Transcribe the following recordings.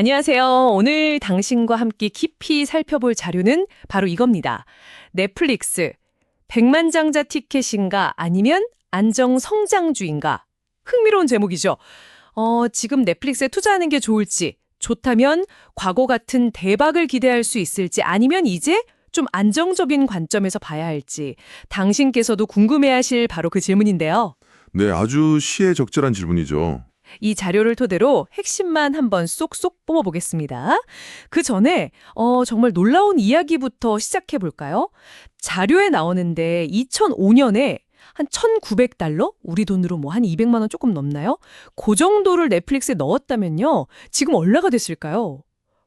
안녕하세요. 오늘 당신과 함께 깊이 살펴볼 자료는 바로 이겁니다. 넷플릭스, 백만장자 티켓인가 아니면 안정성장주인가? 흥미로운 제목이죠. 지금 넷플릭스에 투자하는 게 좋을지, 좋다면 과거 같은 대박을 기대할 수 있을지, 아니면 이제 좀 안정적인 관점에서 봐야 할지, 당신께서도 궁금해하실 바로 그 질문인데요. 네, 아주 시의적절한 질문이죠. 이 자료를 토대로 핵심만 한번 쏙쏙 뽑아보겠습니다. 그 전에 정말 놀라운 이야기부터 시작해볼까요? 자료에 나오는데 2005년에 한 1,900달러? 우리 돈으로 뭐 한 200만 원 조금 넘나요? 그 정도를 넷플릭스에 넣었다면요. 지금 얼마가 됐을까요?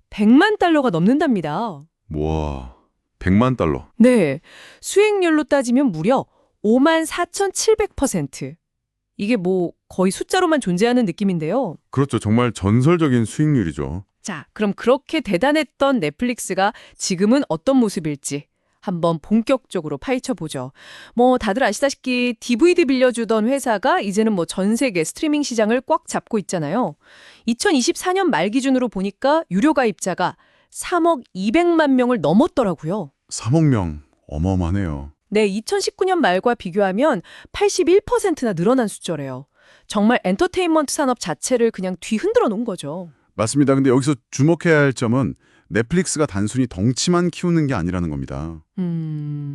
100만 달러가 넘는답니다. 와, 100만 달러. 네, 수익률로 따지면 무려 54,700%. 이게 뭐 거의 숫자로만 존재하는 느낌인데요. 그렇죠. 정말 전설적인 수익률이죠. 자, 그럼 그렇게 대단했던 넷플릭스가 지금은 어떤 모습일지 한번 본격적으로 파헤쳐보죠. 뭐 다들 아시다시피 DVD 빌려주던 회사가 이제는 뭐 전 세계 스트리밍 시장을 꽉 잡고 있잖아요. 2024년 말 기준으로 보니까 유료 가입자가 3억 200만 명을 넘었더라고요. 3억 명. 어마어마하네요. 네, 2019년 말과 비교하면 81%나 늘어난 숫자래요. 정말 엔터테인먼트 산업 자체를 그냥 뒤흔들어 놓은 거죠. 맞습니다. 근데 여기서 주목해야 할 점은 넷플릭스가 단순히 덩치만 키우는 게 아니라는 겁니다.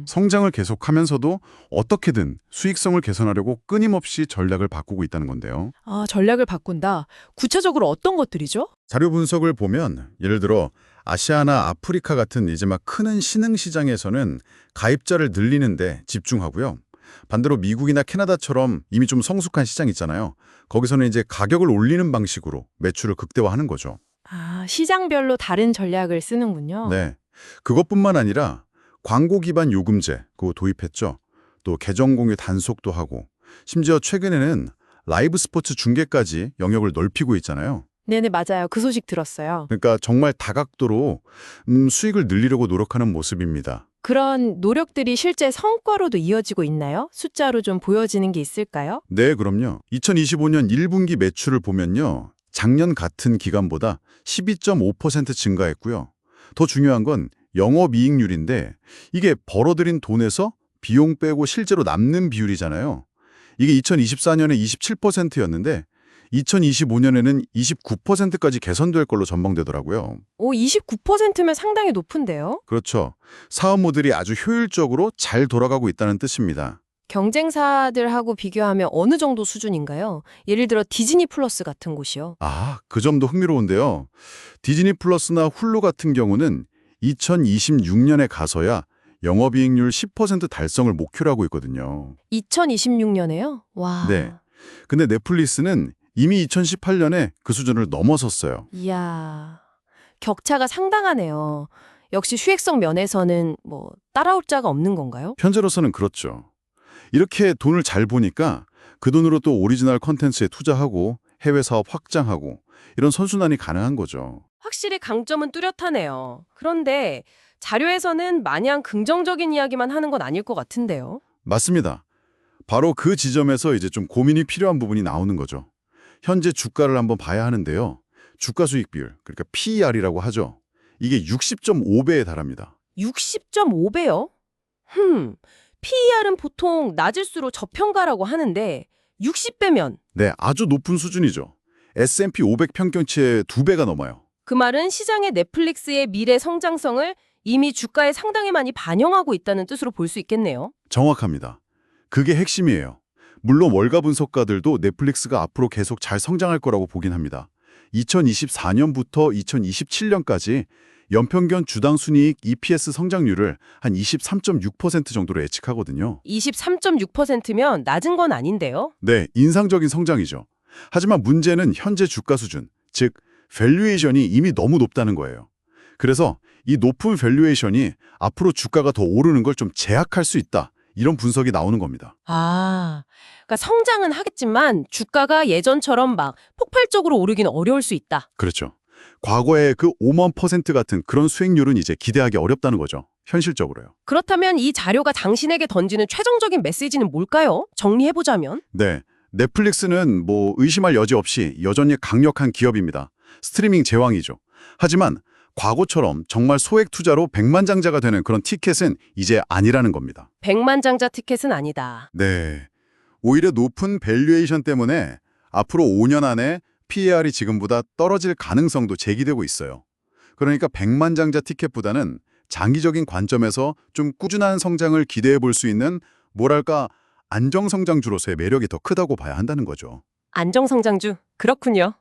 성장을 계속하면서도 어떻게든 수익성을 개선하려고 끊임없이 전략을 바꾸고 있다는 건데요. 아, 전략을 바꾼다. 구체적으로 어떤 것들이죠? 자료 분석을 보면 예를 들어 아시아나 아프리카 같은 이제 막 크는 신흥 시장에서는 가입자를 늘리는데 집중하고요. 반대로 미국이나 캐나다처럼 이미 좀 성숙한 시장 있잖아요. 거기서는 이제 가격을 올리는 방식으로 매출을 극대화하는 거죠. 아, 시장별로 다른 전략을 쓰는군요. 네. 그것뿐만 아니라 광고 기반 요금제 그거 도입했죠. 또 계정 공유 단속도 하고 심지어 최근에는 라이브 스포츠 중계까지 영역을 넓히고 있잖아요. 네네, 맞아요. 그 소식 들었어요. 그러니까 정말 다각도로 수익을 늘리려고 노력하는 모습입니다. 그런 노력들이 실제 성과로도 이어지고 있나요? 숫자로 좀 보여지는 게 있을까요? 네, 그럼요. 2025년 1분기 매출을 보면요. 작년 같은 기간보다 12.5% 증가했고요. 더 중요한 건 영업이익률인데 이게 벌어들인 돈에서 비용 빼고 실제로 남는 비율이잖아요. 이게 2024년에 27%였는데 2025년에는 29%까지 개선될 걸로 전망되더라고요. 오, 29%면 상당히 높은데요? 그렇죠. 사업 모델이 아주 효율적으로 잘 돌아가고 있다는 뜻입니다. 경쟁사들하고 비교하면 어느 정도 수준인가요? 예를 들어 디즈니 플러스 같은 곳이요. 아, 그 점도 흥미로운데요. 디즈니 플러스나 훌루 같은 경우는 2026년에 가서야 영업이익률 10% 달성을 목표로 하고 있거든요. 2026년에요? 와. 네. 근데 넷플릭스는 이미 2018년에 그 수준을 넘어섰어요. 이야, 격차가 상당하네요. 역시 수익성 면에서는 뭐 따라올 자가 없는 건가요? 현재로서는 그렇죠. 이렇게 돈을 잘 보니까 그 돈으로 또 오리지널 컨텐츠에 투자하고 해외 사업 확장하고 이런 선순환이 가능한 거죠. 확실히 강점은 뚜렷하네요. 그런데 자료에서는 마냥 긍정적인 이야기만 하는 건 아닐 것 같은데요. 맞습니다. 바로 그 지점에서 이제 좀 고민이 필요한 부분이 나오는 거죠. 현재 주가를 한번 봐야 하는데요. 주가 수익 비율, 그러니까 PER이라고 하죠. 이게 60.5배에 달합니다. 60.5배요? PER은 보통 낮을수록 저평가라고 하는데 60배면 네, 아주 높은 수준이죠. S&P 500 평균치의 2배가 넘어요. 그 말은 시장의 넷플릭스의 미래 성장성을 이미 주가에 상당히 많이 반영하고 있다는 뜻으로 볼 수 있겠네요. 정확합니다. 그게 핵심이에요. 물론 월가 분석가들도 넷플릭스가 앞으로 계속 잘 성장할 거라고 보긴 합니다. 2024년부터 2027년까지 연평균 주당 순이익 EPS 성장률을 한 23.6% 정도로 예측하거든요. 23.6%면 낮은 건 아닌데요? 네, 인상적인 성장이죠. 하지만 문제는 현재 주가 수준, 즉 밸류에이션이 이미 너무 높다는 거예요. 그래서 이 높은 밸류에이션이 앞으로 주가가 더 오르는 걸 좀 제약할 수 있다. 이런 분석이 나오는 겁니다. 아, 그러니까 성장은 하겠지만 주가가 예전처럼 막 폭발적으로 오르기는 어려울 수 있다. 그렇죠. 과거의 그 5만 % 같은 그런 수익률은 이제 기대하기 어렵다는 거죠. 현실적으로요. 그렇다면 이 자료가 당신에게 던지는 최종적인 메시지는 뭘까요? 정리해보자면. 네. 넷플릭스는 뭐 의심할 여지 없이 여전히 강력한 기업입니다. 스트리밍 제왕이죠. 하지만 과거처럼 정말 소액 투자로 백만장자가 되는 그런 티켓은 이제 아니라는 겁니다. 백만장자 티켓은 아니다. 네. 오히려 높은 밸류에이션 때문에 앞으로 5년 안에 PER이 지금보다 떨어질 가능성도 제기되고 있어요. 그러니까 백만장자 티켓보다는 장기적인 관점에서 좀 꾸준한 성장을 기대해 볼 수 있는 뭐랄까 안정성장주로서의 매력이 더 크다고 봐야 한다는 거죠. 안정성장주. 그렇군요.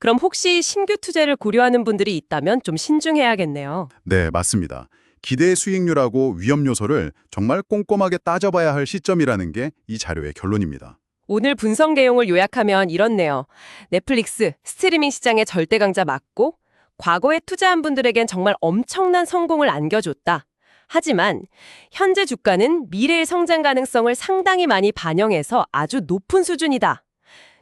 그럼 혹시 신규 투자를 고려하는 분들이 있다면 좀 신중해야겠네요. 네, 맞습니다. 기대 수익률하고 위험 요소를 정말 꼼꼼하게 따져봐야 할 시점이라는 게 이 자료의 결론입니다. 오늘 분석 내용을 요약하면 이렇네요. 넷플릭스, 스트리밍 시장의 절대 강자 맞고 과거에 투자한 분들에겐 정말 엄청난 성공을 안겨줬다. 하지만 현재 주가는 미래의 성장 가능성을 상당히 많이 반영해서 아주 높은 수준이다.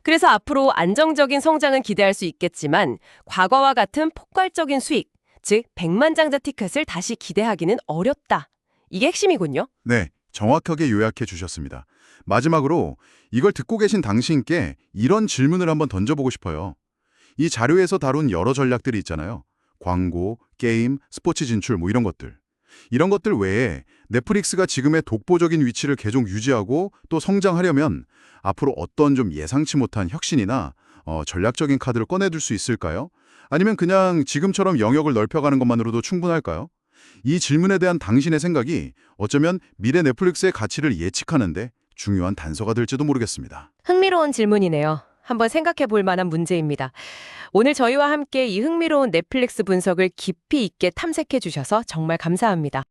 그래서 앞으로 안정적인 성장은 기대할 수 있겠지만 과거와 같은 폭발적인 수익, 즉 백만장자 티켓을 다시 기대하기는 어렵다. 이게 핵심이군요. 네, 정확하게 요약해 주셨습니다. 마지막으로 이걸 듣고 계신 당신께 이런 질문을 한번 던져보고 싶어요. 이 자료에서 다룬 여러 전략들이 있잖아요. 광고, 게임, 스포츠 진출 이런 것들. 이런 것들 외에 넷플릭스가 지금의 독보적인 위치를 계속 유지하고 또 성장하려면 앞으로 어떤 좀 예상치 못한 혁신이나 전략적인 카드를 꺼내들 수 있을까요? 아니면 그냥 지금처럼 영역을 넓혀가는 것만으로도 충분할까요? 이 질문에 대한 당신의 생각이 어쩌면 미래 넷플릭스의 가치를 예측하는데 중요한 단서가 될지도 모르겠습니다. 흥미로운 질문이네요. 한번 생각해 볼 만한 문제입니다. 오늘 저희와 함께 이 흥미로운 넷플릭스 분석을 깊이 있게 탐색해 주셔서 정말 감사합니다.